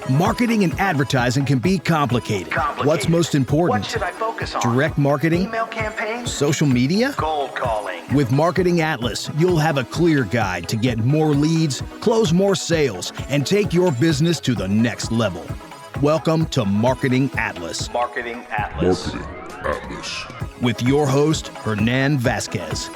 Marketing and advertising can be complicated. What's most important? What should I focus on? Direct marketing? Email campaigns? Social media? Cold calling? With Marketing Atlas, you'll have a clear guide to get more leads, close more sales, and take your business to the next level. Welcome to Marketing Atlas. Marketing Atlas. With your host, Hernan Vasquez.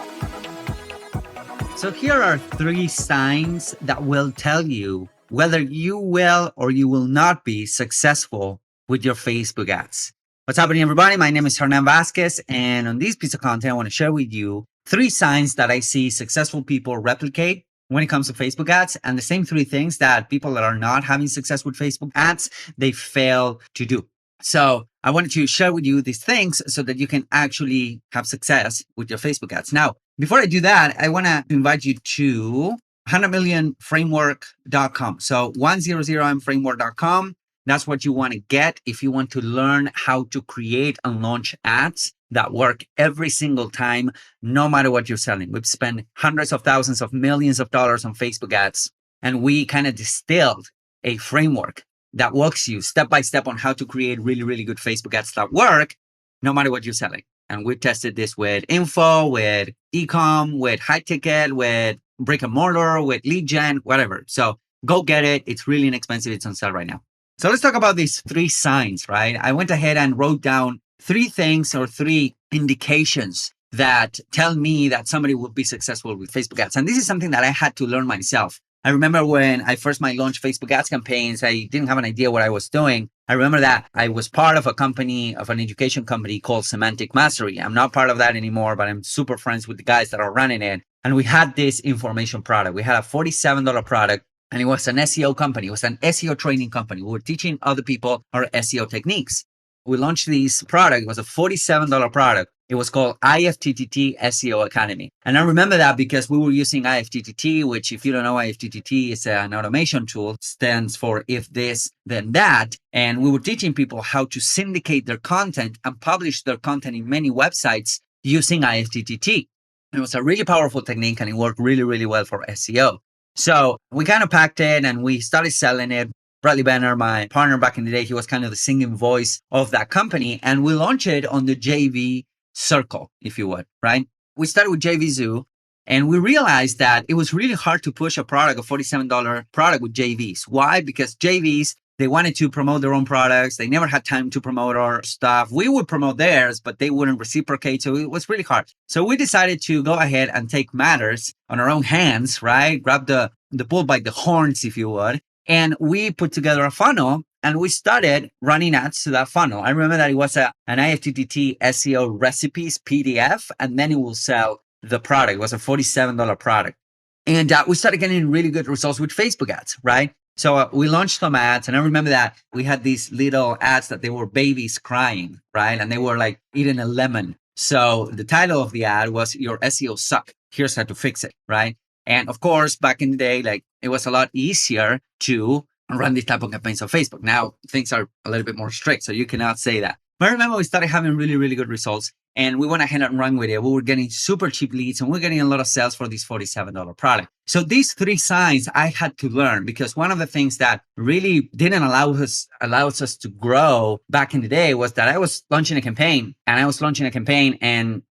So here are 3 signs that will tell you whether you will or you will not be successful with your Facebook ads. What's happening, everybody? My name is Hernan Vasquez, and on this piece of content, I want to share with you 3 signs that I see successful people replicate when it comes to Facebook ads, and the same 3 things that people that are not having success with Facebook ads, they fail to do. So I wanted to share with you these things so that you can actually have success with your Facebook ads. Now, before I do that, I want to invite you to 100millionframework.com. So 100mframework.com. That's what you want to get if you want to learn how to create and launch ads that work every single time, no matter what you're selling. We've spent hundreds of thousands of millions of dollars on Facebook ads, and we kind of distilled a framework that walks you step by step on how to create really, really good Facebook ads that work, no matter what you're selling. And we tested this with info, with e-com, with high ticket, with brick and mortar, with lead gen, whatever. So go get it. It's really inexpensive. It's on sale right now. So let's talk about these 3 signs, right? I went ahead and wrote down 3 things or 3 indications that tell me that somebody will be successful with Facebook ads. And this is something that I had to learn myself. I remember when I first might launch Facebook ads campaigns, I didn't have an idea what I was doing. I remember that I was part of a company, of an education company called Semantic Mastery. I'm not part of that anymore, but I'm super friends with the guys that are running it. And we had this information product. We had a $47 product, and it was an SEO company. It was an SEO training company. We were teaching other people our SEO techniques. We launched this product. It was a $47 product. It was called IFTTT SEO Academy. And I remember that because we were using IFTTT, which if you don't know, IFTTT is an automation tool. It stands for if this, then that. And we were teaching people how to syndicate their content and publish their content in many websites using IFTTT. It was a really powerful technique, and it worked really, really well for SEO. So we kind of packed it and we started selling it. Bradley Benner, my partner back in the day, he was kind of the singing voice of that company. And we launched it on the JV circle, if you would, right? We started with JV Zoo, and we realized that it was really hard to push a product, a $47 product with JVs. Why? Because JVs, they wanted to promote their own products. They never had time to promote our stuff. We would promote theirs, but they wouldn't reciprocate. So it was really hard. So we decided to go ahead and take matters on our own hands, right? Grab the bull by the horns, if you would. And we put together a funnel, and we started running ads to that funnel. I remember that it was an IFTTT SEO recipes PDF, and then it will sell the product. It was a $47 product. And we started getting really good results with Facebook ads, right? So we launched some ads, and I remember that we had these little ads that they were babies crying, right? And they were like eating a lemon. So the title of the ad was "Your SEO Suck. Here's how to fix it," right? And of course, back in the day, like it was a lot easier to run this type of campaigns on Facebook. Now things are a little bit more strict, so you cannot say that. But I remember we started having really, really good results, and we went ahead and ran with it. We were getting super cheap leads, and we're getting a lot of sales for this $47 product. So these 3 signs I had to learn, because one of the things that really didn't allows us to grow back in the day was that I was launching a campaign, and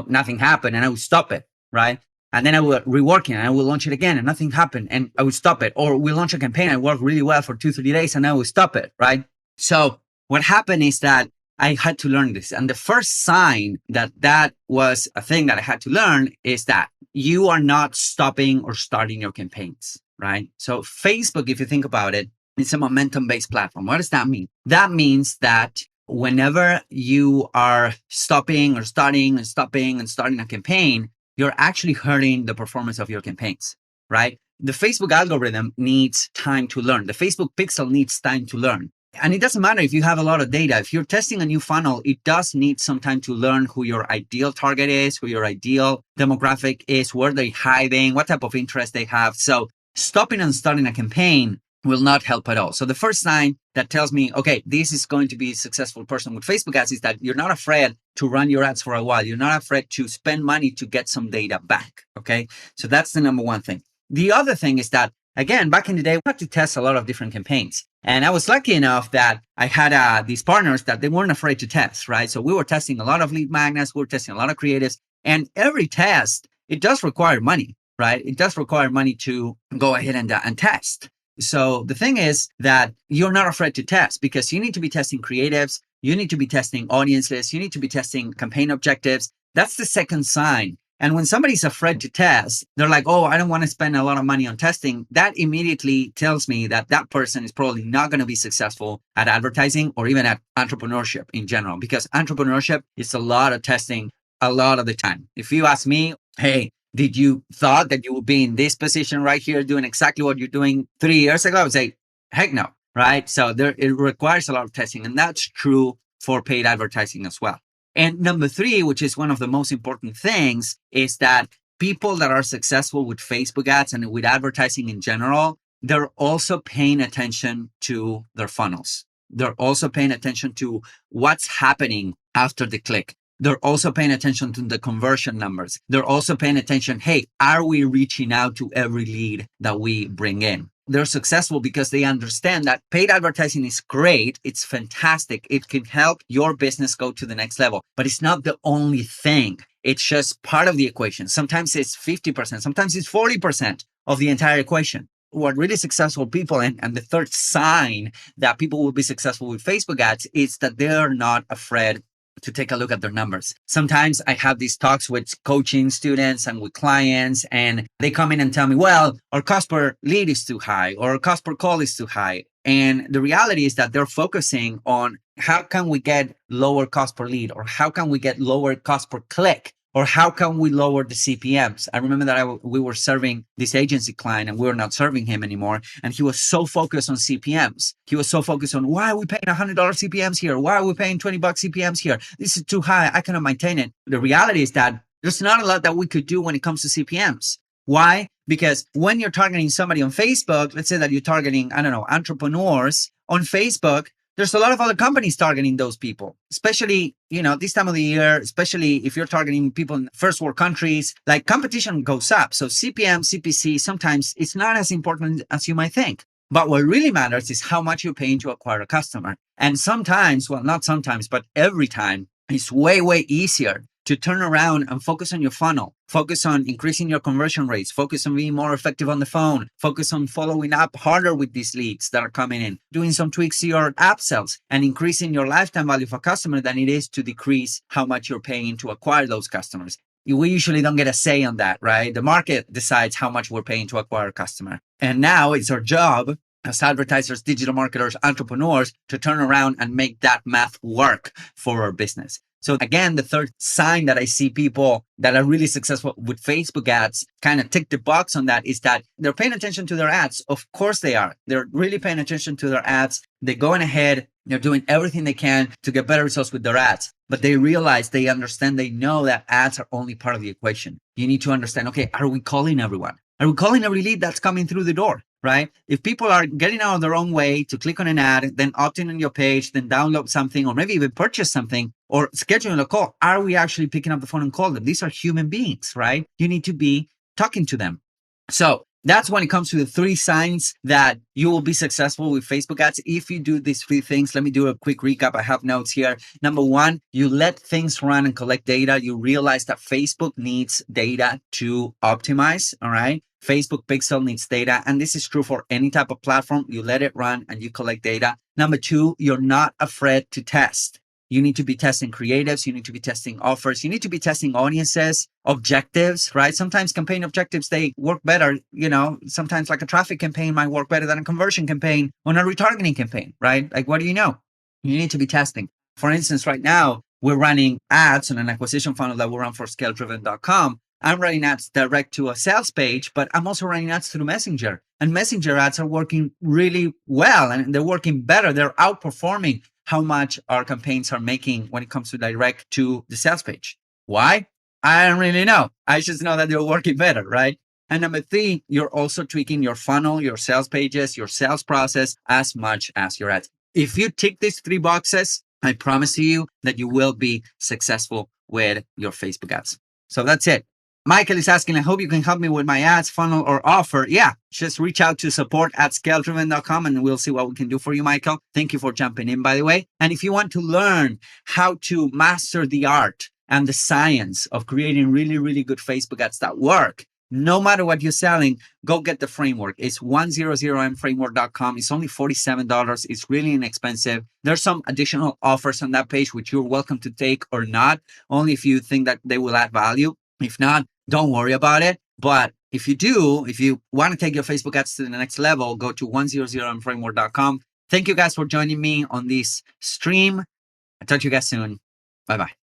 nothing happened, and I would stop it, right? And then I would rework it, and I would launch it again, and nothing happened, and I would stop it. Or we launch a campaign, and it worked really well for 2-3 days, and I would stop it, right? So what happened is that I had to learn this. And the first sign that was a thing that I had to learn is that you are not stopping or starting your campaigns, right? So Facebook, if you think about it, it's a momentum-based platform. What does that mean? That means that whenever you are stopping or starting and stopping and starting a campaign, you're actually hurting the performance of your campaigns, right? The Facebook algorithm needs time to learn. The Facebook pixel needs time to learn. And it doesn't matter if you have a lot of data. If you're testing a new funnel, it does need some time to learn who your ideal target is, who your ideal demographic is, where they're hiding, what type of interest they have. So stopping and starting a campaign will not help at all. So the first sign that tells me, okay, this is going to be a successful person with Facebook ads is that you're not afraid to run your ads for a while. You're not afraid to spend money to get some data back. Okay. So that's the number one thing. The other thing is that, again, back in the day, we had to test a lot of different campaigns. And I was lucky enough that I had these partners that they weren't afraid to test, right? So we were testing a lot of lead magnets. We were testing a lot of creatives. And every test, it does require money, right? It does require money to go ahead and test. So the thing is that you're not afraid to test because you need to be testing creatives. You need to be testing audiences. You need to be testing campaign objectives. That's the second sign. And when somebody's afraid to test, they're like, oh, I don't want to spend a lot of money on testing. That immediately tells me that that person is probably not going to be successful at advertising or even at entrepreneurship in general, because entrepreneurship is a lot of testing a lot of the time. If you ask me, hey, did you thought that you would be in this position right here doing exactly what you're doing 3 years ago? I would say, heck no, right? So it requires a lot of testing, and that's true for paid advertising as well. And number three, which is one of the most important things, is that people that are successful with Facebook ads and with advertising in general, they're also paying attention to their funnels. They're also paying attention to what's happening after the click. They're also paying attention to the conversion numbers. They're also paying attention, hey, are we reaching out to every lead that we bring in? They're successful because they understand that paid advertising is great. It's fantastic. It can help your business go to the next level, but it's not the only thing. It's just part of the equation. Sometimes it's 50%, sometimes it's 40% of the entire equation. What really successful people, and the third sign that people will be successful with Facebook ads is that they're not afraid to take a look at their numbers. Sometimes I have these talks with coaching students and with clients, and they come in and tell me, well, our cost per lead is too high, or our cost per call is too high. And the reality is that they're focusing on how can we get lower cost per lead, or how can we get lower cost per click, or how can we lower the CPMs? I remember that we were serving this agency client and we were not serving him anymore. And he was so focused on CPMs. He was so focused on, why are we paying $100 CPMs here? Why are we paying $20 CPMs here? This is too high. I cannot maintain it. The reality is that there's not a lot that we could do when it comes to CPMs. Why? Because when you're targeting somebody on Facebook, let's say that you're targeting, I don't know, entrepreneurs on Facebook, there's a lot of other companies targeting those people, especially, this time of the year, especially if you're targeting people in first world countries, like competition goes up. So CPM, CPC, sometimes it's not as important as you might think. But what really matters is how much you're paying to acquire a customer. And sometimes, well, not sometimes, but every time, it's way, way easier to turn around and focus on your funnel, focus on increasing your conversion rates, focus on being more effective on the phone, focus on following up harder with these leads that are coming in, doing some tweaks to your upsells and increasing your lifetime value of a customer than it is to decrease how much you're paying to acquire those customers. We usually don't get a say on that, right? The market decides how much we're paying to acquire a customer. And now it's our job as advertisers, digital marketers, entrepreneurs to turn around and make that math work for our business. So again, the third sign that I see people that are really successful with Facebook ads kind of tick the box on that is that they're paying attention to their ads. Of course they are. They're really paying attention to their ads. They're going ahead. They're doing everything they can to get better results with their ads. But they realize, they understand, they know that ads are only part of the equation. You need to understand, okay, are we calling everyone? Are we calling every lead that's coming through the door? Right? If people are getting out of their own way to click on an ad, then opt in on your page, then download something, or maybe even purchase something, or schedule a call, are we actually picking up the phone and call them? These are human beings, right? You need to be talking to them. So that's when it comes to the three signs that you will be successful with Facebook ads. If you do these three things, let me do a quick recap. I have notes here. Number one, you let things run and collect data. You realize that Facebook needs data to optimize, all right? Facebook Pixel needs data, and this is true for any type of platform. You let it run and you collect data. Number two, you're not afraid to test. You need to be testing creatives. You need to be testing offers. You need to be testing audiences, objectives, right? Sometimes campaign objectives, they work better. Sometimes like a traffic campaign might work better than a conversion campaign on a retargeting campaign, right? Like, what do you know? You need to be testing. For instance, right now, we're running ads on an acquisition funnel that we run for ScaleDriven.com. I'm running ads direct to a sales page, but I'm also running ads through Messenger. And Messenger ads are working really well, and they're working better. They're outperforming how much our campaigns are making when it comes to direct to the sales page. Why? I don't really know. I just know that they're working better, right? And number 3, you're also tweaking your funnel, your sales pages, your sales process as much as your ads. If you tick these 3 boxes, I promise you that you will be successful with your Facebook ads. So that's it. Michael is asking, I hope you can help me with my ads, funnel, or offer. Yeah, just reach out to support@scaleDriven.com and we'll see what we can do for you, Michael. Thank you for jumping in, by the way. And if you want to learn how to master the art and the science of creating really, really good Facebook ads that work, no matter what you're selling, go get the framework. It's 100mframework.com. It's only $47. It's really inexpensive. There's some additional offers on that page, which you're welcome to take or not, only if you think that they will add value. If not, don't worry about it. But if you do, if you want to take your Facebook ads to the next level, go to 100mframework.com. Thank you guys for joining me on this stream. I'll talk to you guys soon. Bye-bye.